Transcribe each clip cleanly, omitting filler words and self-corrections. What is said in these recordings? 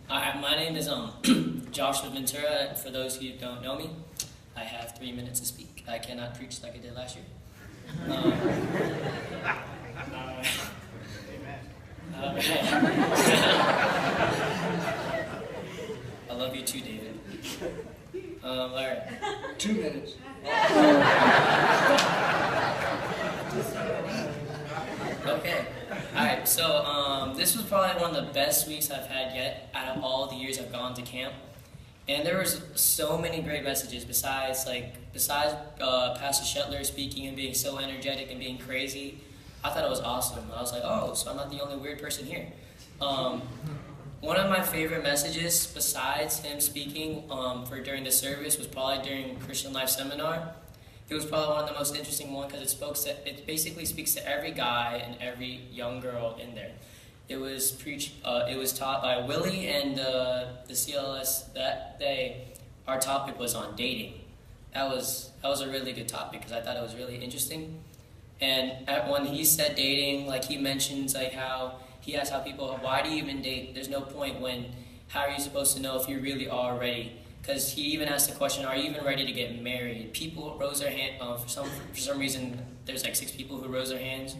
My name is Joshua Ventura. For those who don't know me, I have 3 minutes to speak. I cannot preach like I did last year. I love you too, David. All right. 2 minutes. Okay. Alright, so this was probably one of the best weeks I've had yet out of all the years I've gone to camp. And there was so many great messages besides Pastor Shetler speaking and being so energetic and being crazy. I thought it was awesome. I was like, oh, so I'm not the only weird person here. One of my favorite messages besides him speaking during the service was probably during Christian Life Seminar. It was probably one of the most interesting ones because it basically speaks to every guy and every young girl in there. It was taught by Willie and the CLS that day. Our topic was on dating. That was a really good topic because I thought it was really interesting. And when he said dating, like he mentions like how he asked how people, why do you even date? There's no point how are you supposed to know if you really are ready? Because he even asked the question, are you even ready to get married? People rose their hand, for some reason, there's like 6 people who rose their hands,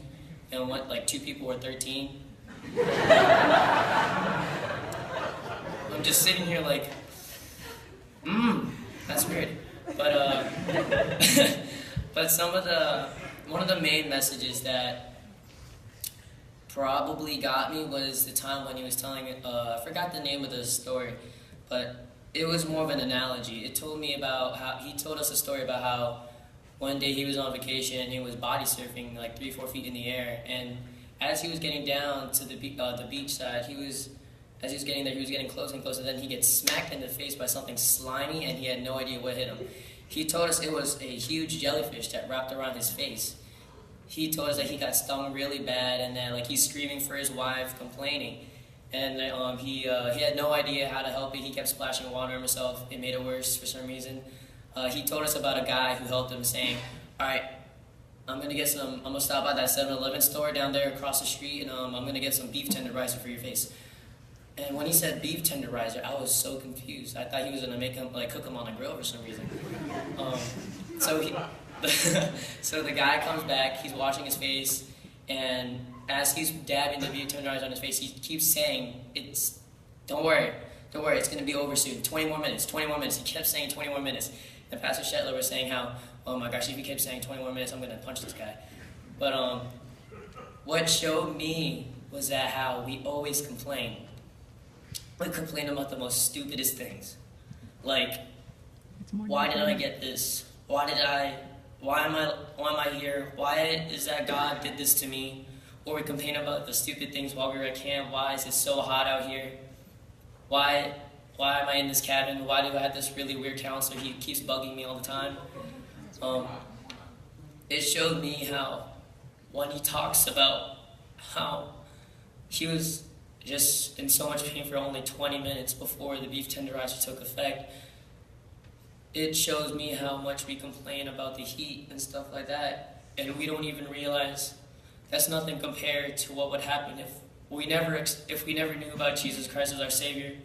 and 2 people were 13. I'm just sitting here like, that's weird. But one of the main messages that probably got me was the time when he was telling, I forgot the name of the story, but it was more of an analogy. It told me about how he told us a story about how one day he was on vacation and he was body surfing like 3-4 feet in the air, and as he was getting down to the beach side, as he was getting there, he was getting closer and closer. Then he gets smacked in the face by something slimy, and he had no idea what hit him. He told us it was a huge jellyfish that wrapped around his face. He told us that he got stung really bad, and that he's screaming for his wife, complaining. And he had no idea how to help it. He kept splashing water on himself. It made it worse for some reason. He told us about a guy who helped him, saying, all right, I'm going to stop by that 7-Eleven store down there across the street, and I'm going to get some beef tenderizer for your face. And when he said beef tenderizer, I was so confused. I thought he was going to cook him on the grill for some reason. So the guy comes back, he's washing his face, and as he's dabbing the beef tenderizer on his face, he keeps saying, don't worry, it's going to be over soon. 20 more minutes. He kept saying 20 more minutes. And Pastor Shetler was saying how, oh my gosh, if he kept saying 20 more minutes, I'm going to punch this guy. But what showed me was that how we always complain. We complain about the most stupidest things. Like, why did I get this? Why am I here? Why is that God did this to me? Or we complain about the stupid things while we were at camp. Why is it so hot out here? Why am I in this cabin? Why do I have this really weird counselor? He keeps bugging me all the time. It showed me how when he talks about how he was just in so much pain for only 20 minutes before the beef tenderizer took effect, it shows me how much we complain about the heat and stuff like that, and we don't even realize that's nothing compared to what would happen if we never knew about Jesus Christ as our Savior,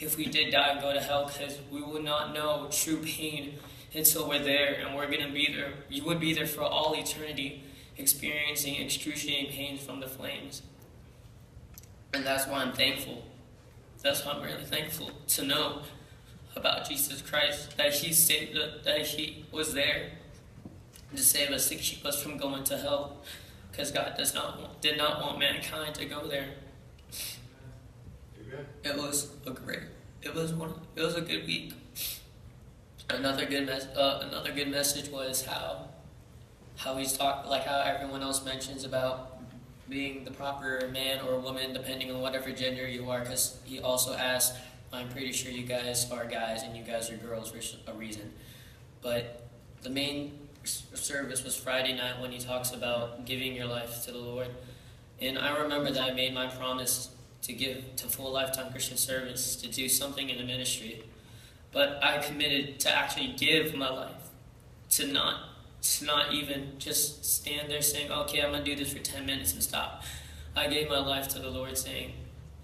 if we did die and go to hell, because we would not know true pain until we're there, and we're going to be there. You would be there for all eternity, experiencing excruciating pain from the flames. And that's why I'm thankful. That's why I'm really thankful to know about Jesus Christ, that He was there to save us, to keep us from going to hell, because God did not want mankind to go there. Amen. It was a good week. Another good message was how he's talked, like how everyone else mentions about being the proper man or woman depending on whatever gender you are, because he also asked, I'm pretty sure you guys are guys and you guys are girls for a reason. But the main service was Friday night when he talks about giving your life to the Lord. And I remember that I made my promise to give to Full Lifetime Christian Service, to do something in the ministry. But I committed to actually give my life, to not even just stand there saying, okay, I'm going to do this for 10 minutes and stop. I gave my life to the Lord saying,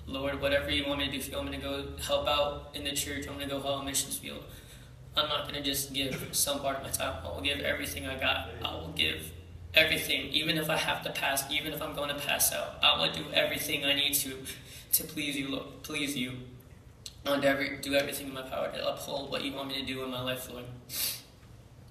Lord, whatever you want me to do, if you want me to go help out in the church, I'm going to go help on missions field. I'm not going to just give some part of my time. I will give everything I got. I will give everything, even if I have to pass, even if I'm going to pass out. I will do everything I need to please you, Lord, please you. I'll do everything in my power to uphold what you want me to do in my life, Lord.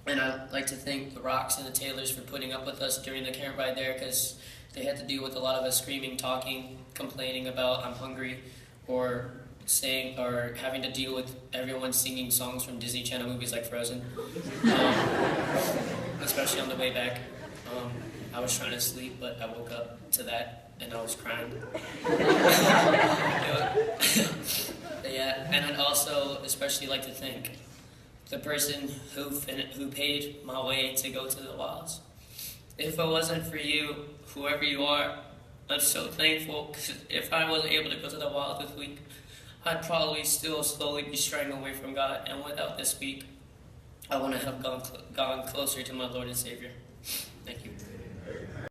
And I'd like to thank the Rocks and the Taylors for putting up with us during the camp ride there, because they had to deal with a lot of us screaming, talking, complaining about I'm hungry, or saying, or having to deal with everyone singing songs from Disney Channel movies like Frozen, especially on the way back. I was trying to sleep, but I woke up to that and I was crying. Yeah, and I'd also especially like to thank the person who paid my way to go to the wilds. If it wasn't for you, whoever you are, I'm so thankful, because if I wasn't able to go to the wild this week, I'd probably still slowly be straying away from God, and without this week, I wouldn't have gone closer to my Lord and Savior.